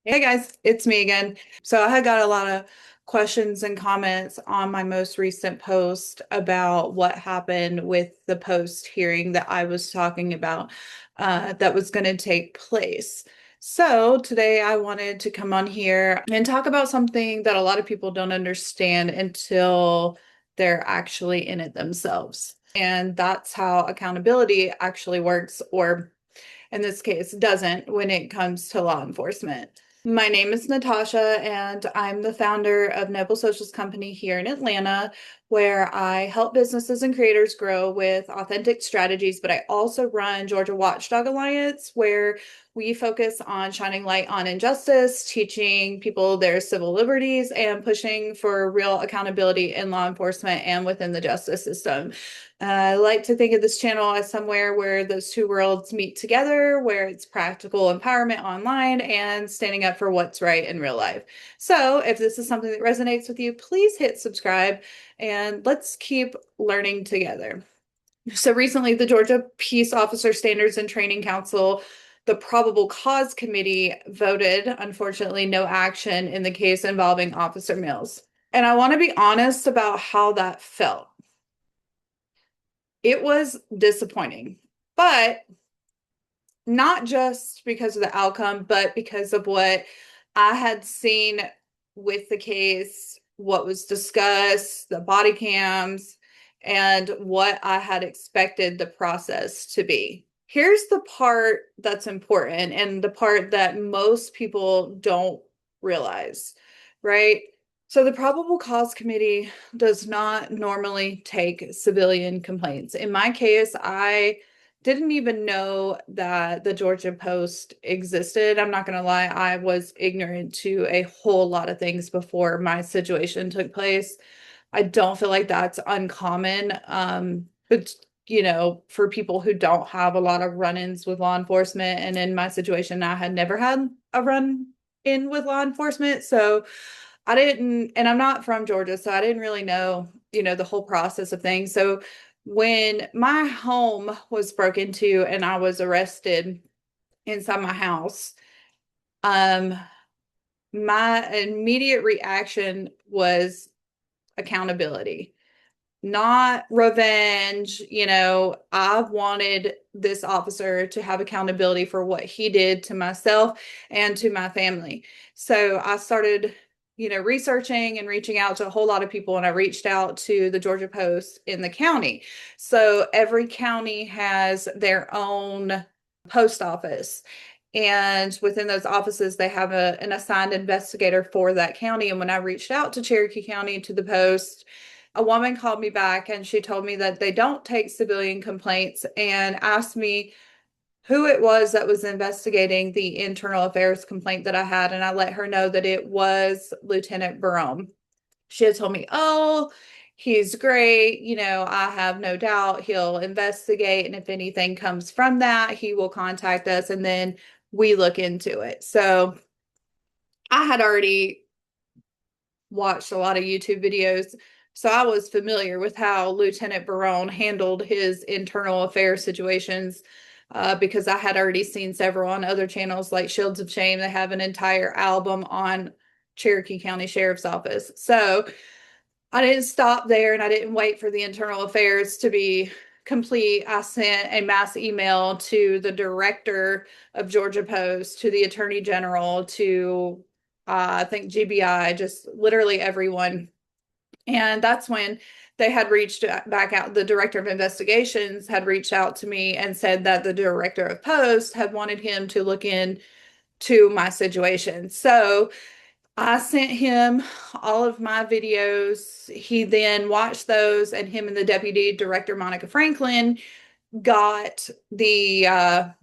Hey guys, it's me again. So I had got a lot of questions and comments on my most recent post about what happened with the post hearing that I was talking about that was going to take place. So today I wanted to come on here and talk about something that a lot of people don't understand until they're actually in it themselves. And that's how accountability actually works, or in this case, doesn't when it comes to law enforcement. My name is Natasha, and I'm the founder of Noble Socials Company here in Atlanta, where I help businesses and creators grow with authentic strategies. But I also run Georgia Watchdog Alliance, where we focus on shining light on injustice, teaching people their civil liberties, and pushing for real accountability in law enforcement and within the justice system. I like to think of this channel as somewhere where those two worlds meet together, where it's practical empowerment online and standing up for what's right in real life. So if this is something that resonates with you, please hit subscribe and let's keep learning together. So recently, the Georgia Peace Officer Standards and Training Council, the probable cause committee, voted, unfortunately, no action in the case involving Officer Mills. And I want to be honest about how that felt. It was disappointing, but not just because of the outcome, but because of what I had seen with the case, what was discussed, the body cams, and what I had expected the process to be. Here's the part that's important and the part that most people don't realize, right? So the probable cause committee does not normally take civilian complaints. In my case, I didn't even know that the Georgia Post existed. I'm not going to lie, I was ignorant to a whole lot of things before my situation took place. I don't feel like that's uncommon. But for people who don't have a lot of run-ins with law enforcement, and in my situation, I had never had a run-in with law enforcement. So I didn't, and I'm not from Georgia, so I didn't really know, the whole process of things. So when my home was broken into and I was arrested inside my house, um, my immediate reaction was accountability, not revenge. I wanted this officer to have accountability for what he did to myself and to my family. So I started, researching and reaching out to a whole lot of people. And I reached out to the Georgia Post in the county. So every county has their own post office. And within those offices, they have an assigned investigator for that county. And when I reached out to Cherokee County, to the Post, a woman called me back and she told me that they don't take civilian complaints and asked me who it was that was investigating the internal affairs complaint that I had. And I let her know that it was Lieutenant Barone. She had told me, oh, he's great. I have no doubt he'll investigate. And if anything comes from that, he will contact us and then we look into it. So I had already watched a lot of YouTube videos. So I was familiar with how Lieutenant Barone handled his internal affairs situations because I had already seen several on other channels like Shields of Shame. They have an entire album on Cherokee County Sheriff's Office. So I didn't stop there and I didn't wait for the internal affairs to be complete. I sent a mass email to the director of Georgia Post, to the attorney general, to I think GBI, just literally everyone. And that's when they had reached back out. The director of investigations had reached out to me and said that the director of Post had wanted him to look into my situation. So I sent him all of my videos. He then watched those, and him and the deputy director, Monica Franklin, got the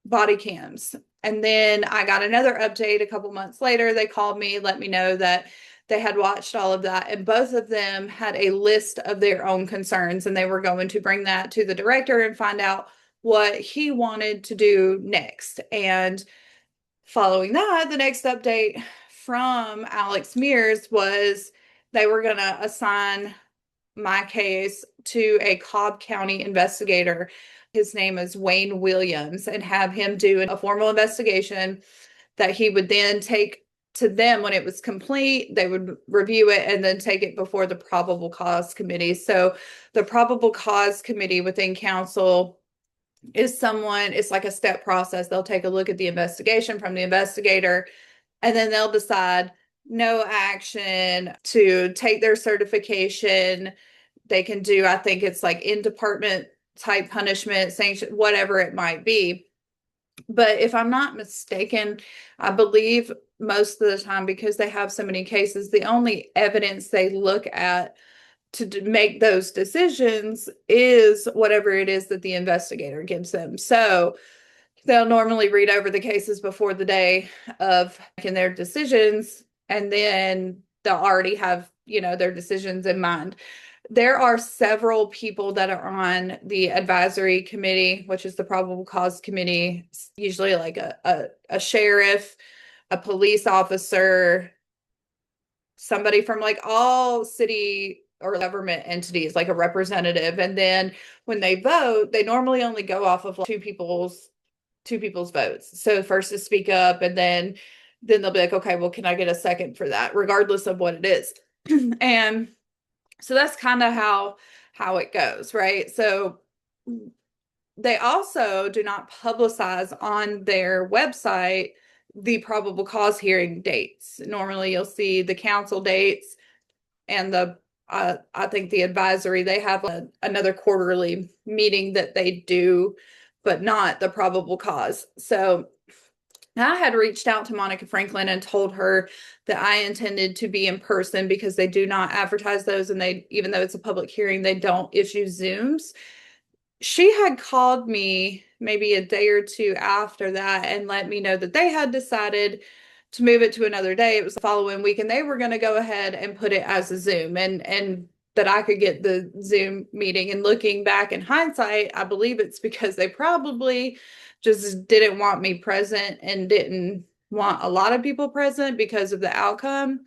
body cams. And then I got another update a couple months later. They called me, let me know that they had watched all of that. And both of them had a list of their own concerns, and they were going to bring that to the director and find out what he wanted to do next. And following that, the next update from Alex Mears was they were going to assign my case to a Cobb County investigator. His name is Wayne Williams, and have him do a formal investigation. that he would then take to them when it was complete. They would review it and then take it before the probable cause committee. So the probable cause committee within council is someone, it's like a step process. They'll take a look at the investigation from the investigator, and then they'll decide no action to take their certification. They can do, I think it's like in department type punishment, sanction, whatever it might be. But if I'm not mistaken, I believe most of the time, because they have so many cases, the only evidence they look at to make those decisions is whatever it is that the investigator gives them. So they'll normally read over the cases before the day of making their decisions, and then they'll already have, their decisions in mind. There are several people that are on the advisory committee, which is the probable cause committee, usually like a sheriff, a police officer, somebody from like all city or government entities, like a representative. And then when they vote, they normally only go off of like two people's votes. So first to speak up, and then they'll be like, okay, well, can I get a second for that, regardless of what it is? And so that's kind of how it goes, right? So they also do not publicize on their website the probable cause hearing dates. Normally you'll see the council dates and I think the advisory, they have another quarterly meeting that they do, but not the probable cause. So I had reached out to Monica Franklin and told her that I intended to be in person, because they do not advertise those, and even though it's a public hearing, they don't issue Zooms. She had called me maybe a day or two after that and let me know that they had decided to move it to another day. It was the following week, and they were going to go ahead and put it as a Zoom, and that I could get the Zoom meeting. And looking back in hindsight, I believe it's because they probably just didn't want me present and didn't want a lot of people present because of the outcome.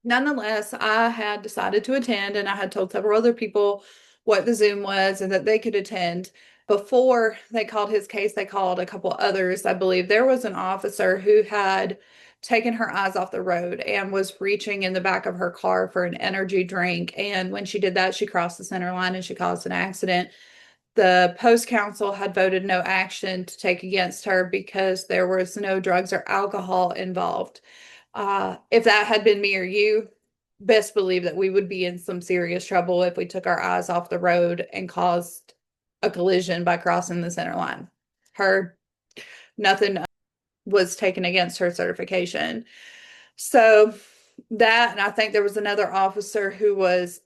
Nonetheless, I had decided to attend, and I had told several other people what the Zoom was and that they could attend. Before they called his case, they called a couple others. I believe there was an officer who had taken her eyes off the road and was reaching in the back of her car for an energy drink. And when she did that, she crossed the center line and she caused an accident. The post council had voted no action to take against her because there was no drugs or alcohol involved. If that had been me or you, best believe that we would be in some serious trouble if we took our eyes off the road and caused a collision by crossing the center line. Nothing was taken against her certification. So that, and I think there was another officer who was,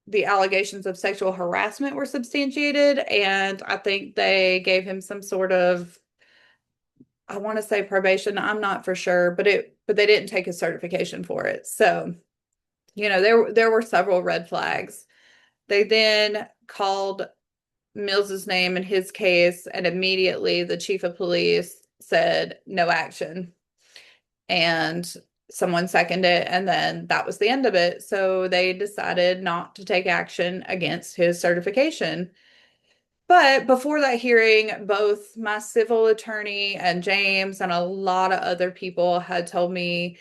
the allegations of sexual harassment were substantiated, and I think they gave him some sort of, I want to say probation. I'm not for sure, but they didn't take his certification for it. So, there were several red flags. They then called Mills's name in his case, and immediately the chief of police said no action. And someone seconded it, and then that was the end of it. So they decided not to take action against his certification. But before that hearing, both my civil attorney and James and a lot of other people had told me,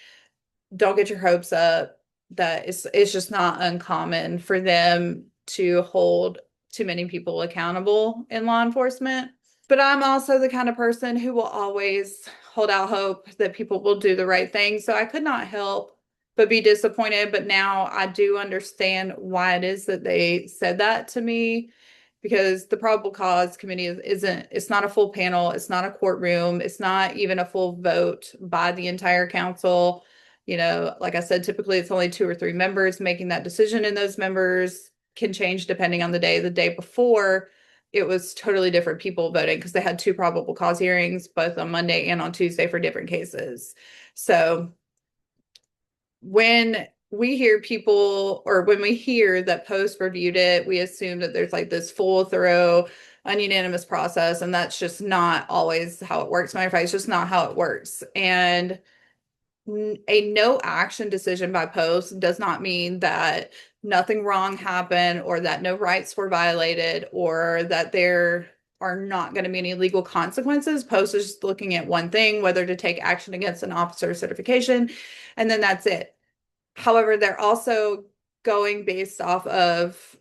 don't get your hopes up, that it's just not uncommon for them to hold too many people accountable in law enforcement. But I'm also the kind of person who will always hold out hope that people will do the right thing. So I could not help but be disappointed. But now I do understand why it is that they said that to me, because the probable cause committee it's not a full panel. It's not a courtroom. It's not even a full vote by the entire council. Like I said, typically it's only 2 or 3 members making that decision, and those members can change depending on the day. The day before, it was totally different people voting because they had 2 probable cause hearings, both on Monday and on Tuesday for different cases. So when we hear people, or when we hear that Post reviewed it, we assume that there's like this full, thorough, ununanimous process, and that's just not always how it works. Matter of fact, it's just not how it works. And a no action decision by Post does not mean that nothing wrong happened, or that no rights were violated, or that they're are not going to be any legal consequences. Post is just looking at one thing, whether to take action against an officer certification, and then that's it. However, they're also going based off of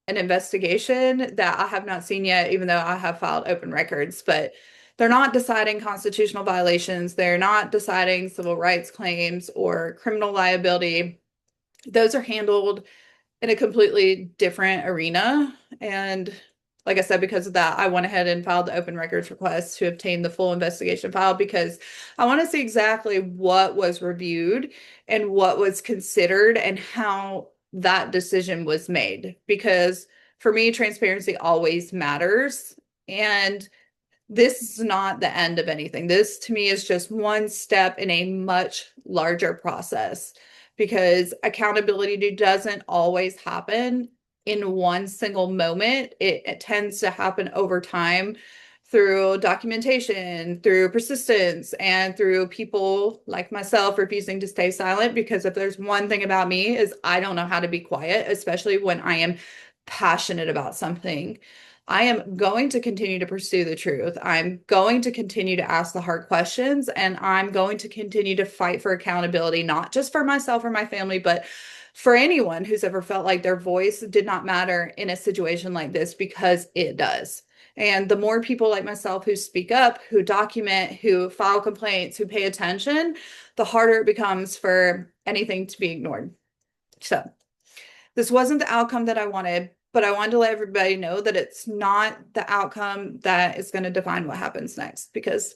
an investigation that I have not seen yet, even though I have filed open records, but they're not deciding constitutional violations. They're not deciding civil rights claims or criminal liability. Those are handled in a completely different arena. And like I said, because of that, I went ahead and filed the open records request to obtain the full investigation file because I want to see exactly what was reviewed and what was considered and how that decision was made. Because for me, transparency always matters. And this is not the end of anything. This to me is just one step in a much larger process because accountability doesn't always happen in one single moment. It tends to happen over time through documentation, through persistence, and through people like myself refusing to stay silent. Because if there's one thing about me is I don't know how to be quiet, especially when I am passionate about something. I am going to continue to pursue the truth. I'm going to continue to ask the hard questions, and I'm going to continue to fight for accountability, not just for myself or my family, but for anyone who's ever felt like their voice did not matter in a situation like this, because it does. And the more people like myself who speak up, who document, who file complaints, who pay attention, the harder it becomes for anything to be ignored. So this wasn't the outcome that I wanted, but I wanted to let everybody know that it's not the outcome that is going to define what happens next, because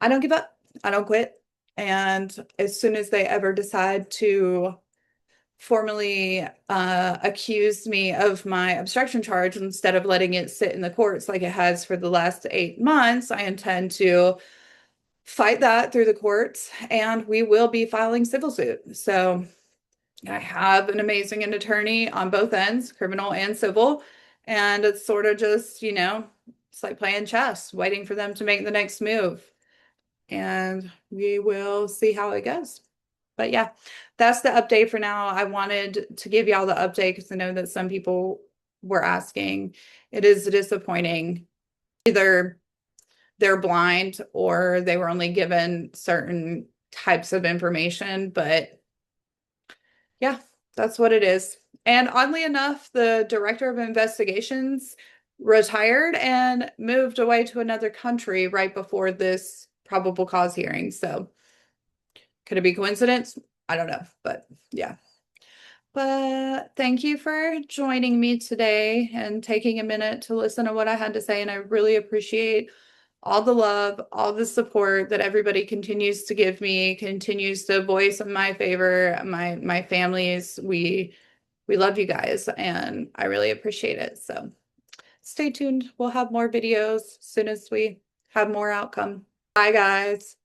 I don't give up. I don't quit. And as soon as they ever decide to formally accuse me of my obstruction charge, instead of letting it sit in the courts like it has for the last 8 months, I intend to fight that through the courts, and we will be filing civil suit. So I have an amazing attorney on both ends, criminal and civil. And it's sort of just, it's like playing chess, waiting for them to make the next move. And we will see how it goes. But yeah, that's the update for now. I wanted to give y'all the update because I know that some people were asking. It is disappointing. Either they're blind or they were only given certain types of information, but yeah, that's what it is. And oddly enough, the director of investigations retired and moved away to another country right before this probable cause hearing. So could it be coincidence? I don't know, but yeah. But thank you for joining me today and taking a minute to listen to what I had to say. And I really appreciate all the love, all the support that everybody continues to give me, continues to voice in my favor, my families. We love you guys, and I really appreciate it. So stay tuned. We'll have more videos as soon as we have more outcome. Bye, guys.